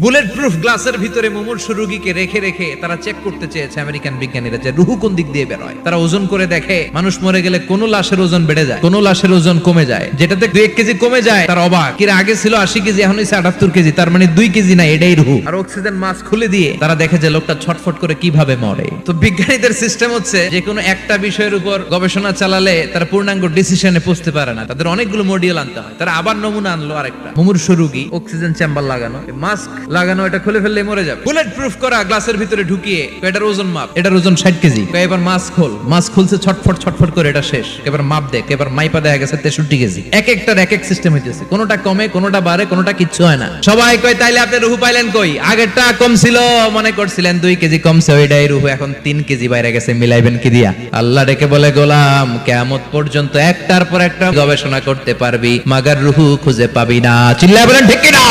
Bullet proof গ্লাসের ভিতরে মুমূর্ষু রোগীকে রেখে রেখে তারা চেক করতে চেয়েছে আমেরিকান বিজ্ঞানীরা যে রুহু কোন দিক দিয়ে বের হয়। তারা ওজন করে দেখে মানুষ মরে গেলে কোন লাশের ওজন বেড়ে যায়, কোন লাশের ওজন কমে যায়। যেটাতে 2 কেজি কমে যায় তার অবাক, কিরা আগে ছিল 80 কেজি এখন হইছে 78 কেজি, তার মানে 2 কেজি না, এটাই রুহু। আর অক্সিজেন মাস্ক খুলে দিয়ে তারা দেখে যে লোকটা ছটফট করে কিভাবে মরে। তো বিজ্ঞানীদের সিস্টেম হচ্ছে যে কোনো একটা বিষয়ের উপর গবেষণা চালালে তারা পূর্ণাঙ্গ ডিসিশনে পৌঁছতে পারে না, তাদের অনেকগুলো মডিউল আনতে হয়। তারা আবার নমুনা আনলো আরেকটা মুমূর্ষু রোগী, অক্সিজেন চেম্বার লাগানো, মাস্ক লাগানো, এটা খুলে ফেললে মরে যাবে। বুলেট প্রুফ করা গ্লাসের ভিতরে ঢুকিয়ে এটার ওজন মাপ, এটার ওজন 60 কেজি। এবার মাস্ক খোল, মাস্ক খুলছে ছটফট ছটফট করে, এটা শেষ। এবার মাপ দেখ, এবার মাইপা দেখা গেছে 63 কেজি। এক একটার এক এক সিস্টেম হইতেছে, কোনটা কমে কোনটা বাড়ে কোনটা কিচ্ছু হয় না। সবাই কয় তাইলে আপনি রুহু পাইলেন কই? আগেরটা কম ছিল, মনে করছিলেন 2 কেজি কমছে, ওইটাই রুহু, এখন 3 কেজি বাইরে গেছে, মিলাইবেন কি দিয়া? আল্লাহ ডেকে বলে গোলাম কিয়ামত পর্যন্ত একটার পর একটা গবেষণা করতে পারবি, মাগার রুহু খুঁজে পাবি না। চিল্লায় বলেন ঠিক কিনা?